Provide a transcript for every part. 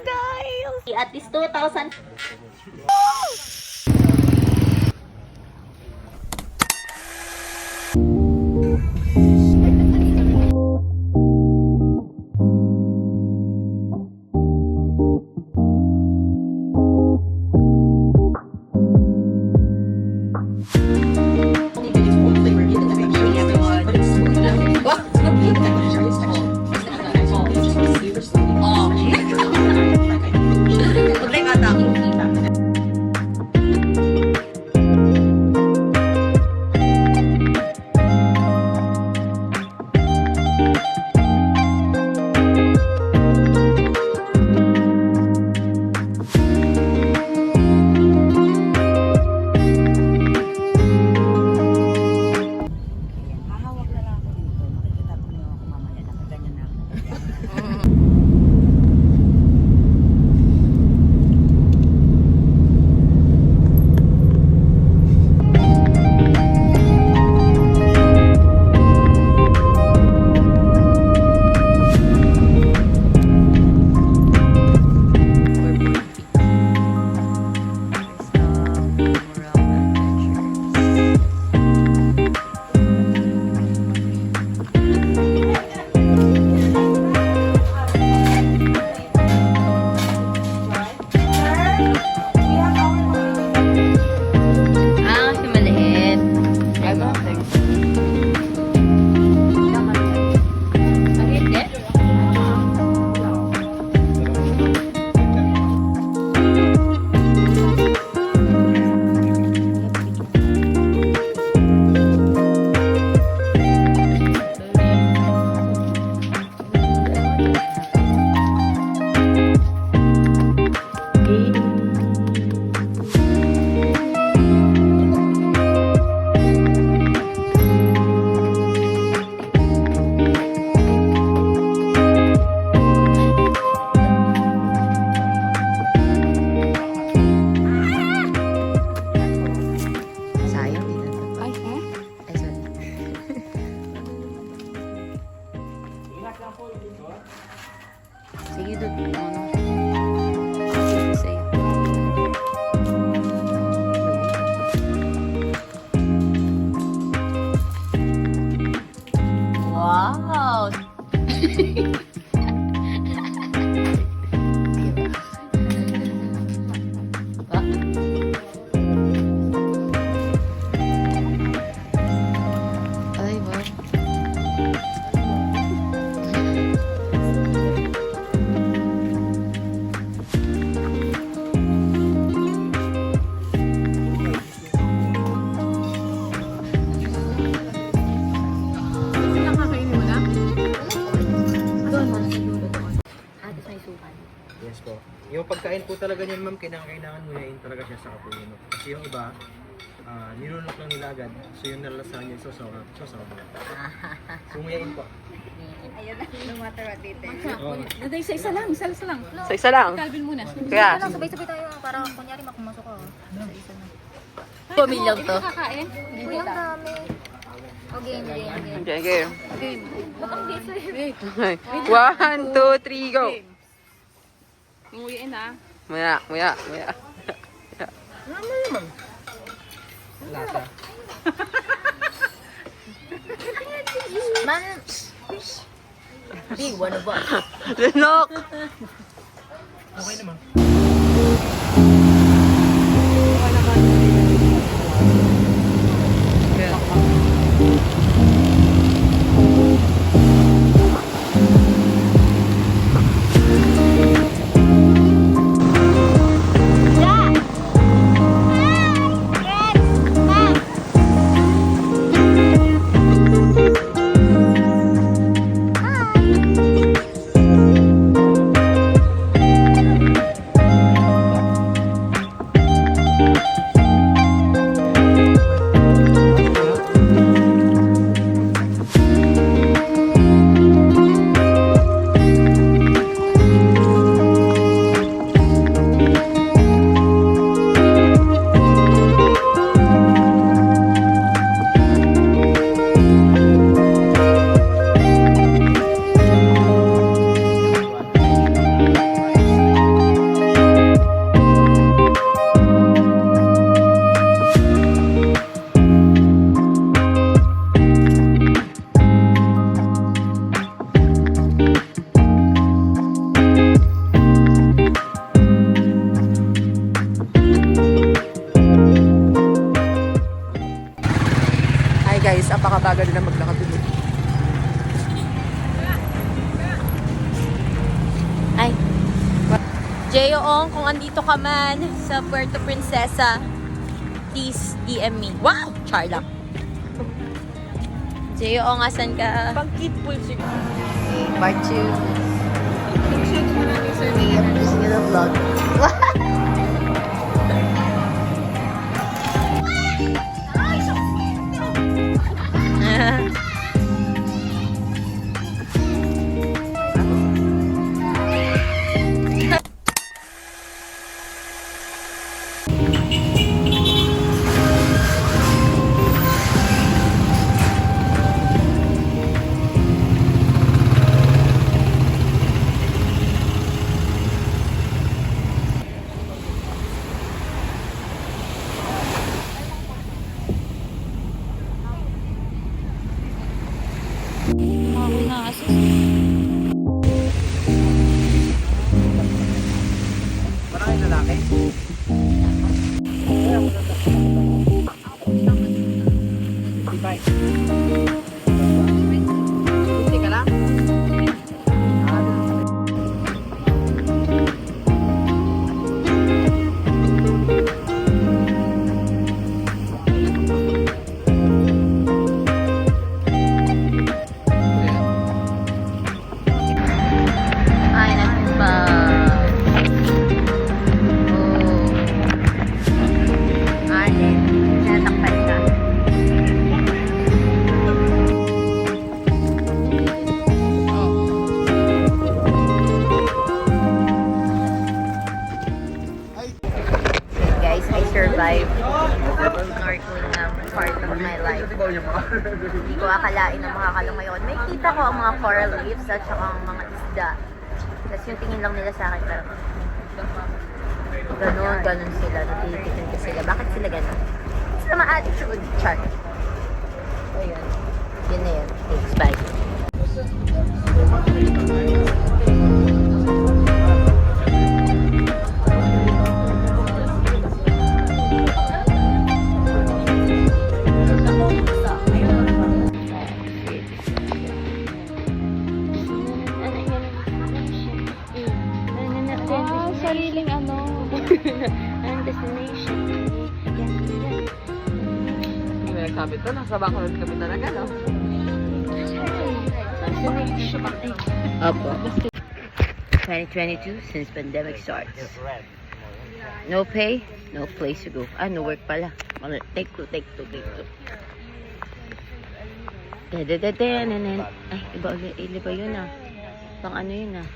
guys! At least 2,000. Sige, doon. Sige, sa'yo. Wow! Ay, wow. Yes po. Yung pagkain po talaga niyan, ma'am, kailangan nguyain talaga siya sa kapunin mo. Kasi yung iba, nilunok lang nila agad. So yung nalasahan niya, so mo. So nguyain po. Ayun na, lumatara dito. Daday, sa isa lang. Sa isa lang. Calvin muna. Kaya, Sabay-sabay tayo para kunyari makumasok ka. Isa na. pamilyang to. Kakain? Uy, ang dami. Okay, game. Okay, game. Game. Bakang dito eh. Okay. 1, 2, 3, go! Umuwiin ah. Maya. Lasa. Man, be one of us. Lunok! Okay naman. J.O.ong, kung andito ka man sa Puerto Princesa, please DM me. Wow! Char lang. J.O.ong, asan ka? Pang-kid pool siguro. Part 2. I'm just gonna vlog. Maraming lalaki. Teka lang. Ay, nagpa. Oh. Alin, natakpan ka. So guys, I survived snorkeling part of my life. Hindi ko akalain na makakalong ngayon. May kita ko ang mga coral reefs at saka ang mga isda. Tapos yung tingin lang nila sa akin parang ganun sila. Natitikin ko sila. Bakit sila ganun? Sila ma-attitude. Char. So yun. Yun na yun. Thanks. Bye. Sariling ano. Ang destination. Hindi mo nagsabi to, nasa Bacolod kami talaga, no? Opo. 2022 since pandemic starts. No pay, no place to go. Ah, no work pala. Take two. Ay, iba yun ah. Pang ano yun ah.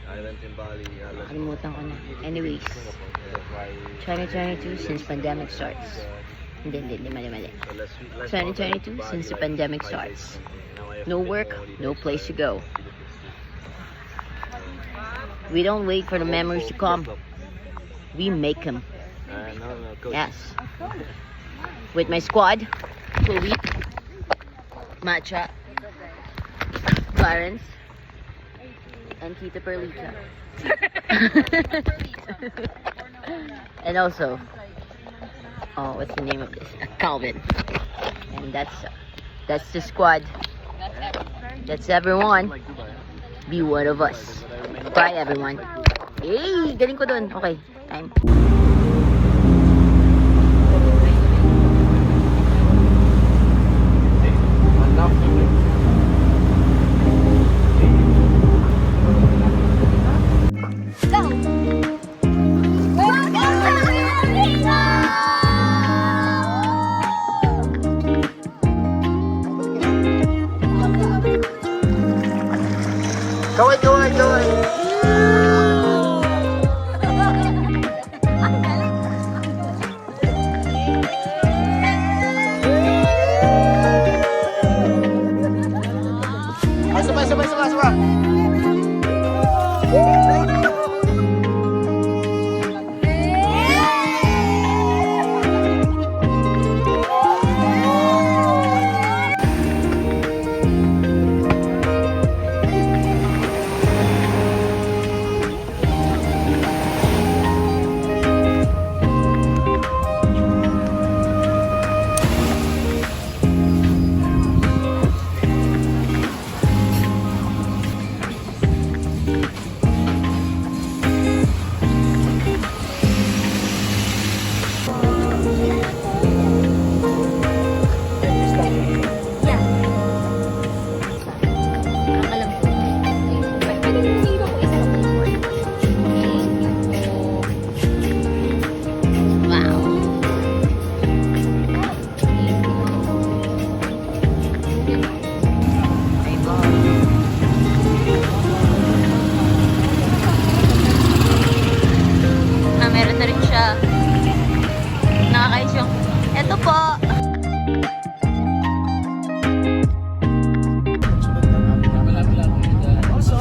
Nakalimutan ko na. Anyways, 2022 since pandemic starts. Hindi, mali. 2022 since the pandemic starts. No work, no place to go. We don't wait for the memories to come. We make them. Yes. With my squad, Chloe, Matcha, Clarence, and Tita Perlita. And also, what's the name of this? Calvin. And that's the squad. That's everyone. Be one of us. Bye everyone. Hey, galing ko dun. Okay, time. Go. po. Also,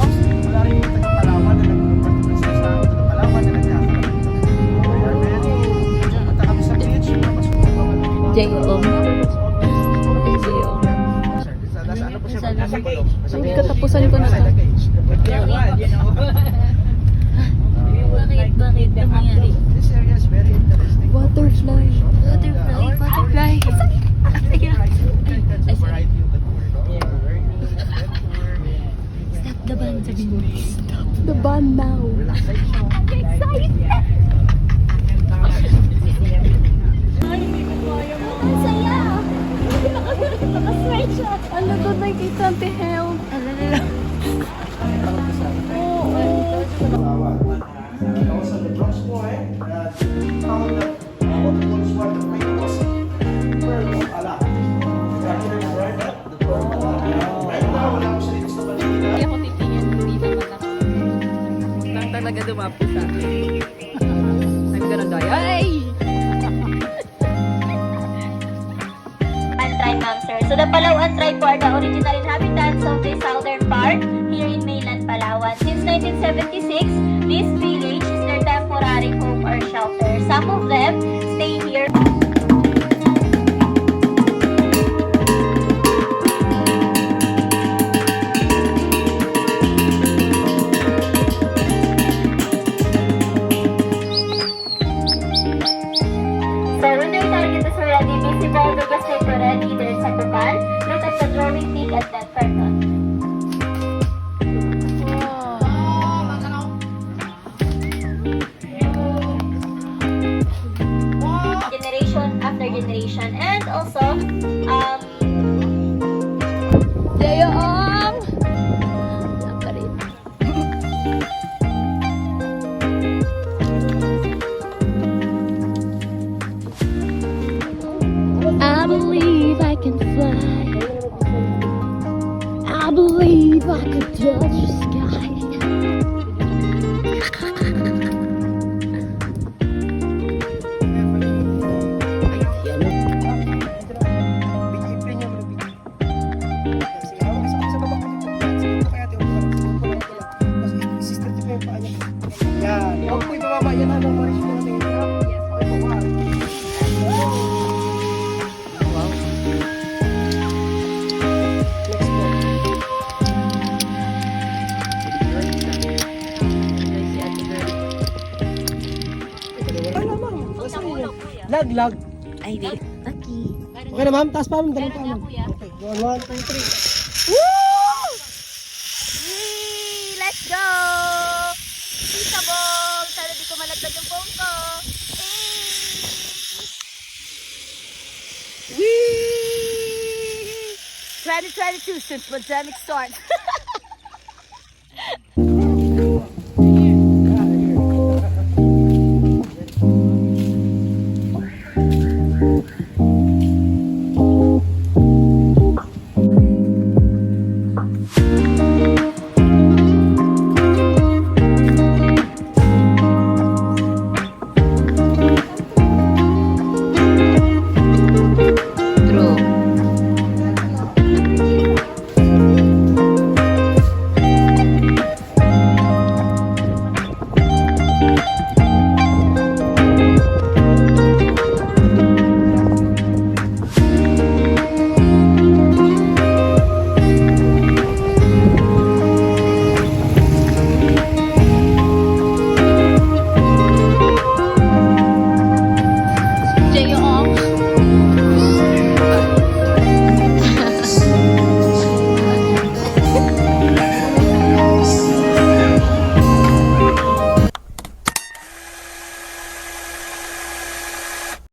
wala rin yung taga-Palawan na nag-convert sa taga-Palawan na nagkakaroon. Kaya very, punta kami sa beach, tapos J.O. nasa ano po siya? Nasa kulong. Ay, katapusan ko na. Bakit? Ano nangyari? This area is very interesting. Butterfly. Butterfly. A variety of the tour. Stop the band, sabi mo. The band now. Ano doon nakikita ang health? Also the Bronx boy that found that what was what the plane was pearl of Allah. Right? The pearl of Allah. Right now, wala ko sa dito sa Manila. Hindi ako titingin, hindi naman ako. Lang talaga dumapo sa akin. I'm gonna die. Ay! Tribe, ma'am, sir. So the Palawan tribe po are the original inhabitants of the southern part here in mainland Palawan. Since 1976, this village is their temporary home or shelter. Some of them stay here. So when their target is already visible, the bus take already there sa Tukan. Look at the drawing peak at that curtain. Generation after generation, and also Jayoong! I believe I can fly. I believe I can touch the sky. Yan. Huwag po ibababa yan hanggang ma-reach po natin. Yes. Okay po, wow. Next po. Wala, ma'am. Lag. Ay, di. Okay. Okay na, ma'am. Taas pa, ma'am. Dalawang pa, ma'am. Okay. Go on. 1, 2, 3. Woo! Let's go! Isabong! Sana di ko malagdag yung phone ko. Whee! 2022 since pandemic starts.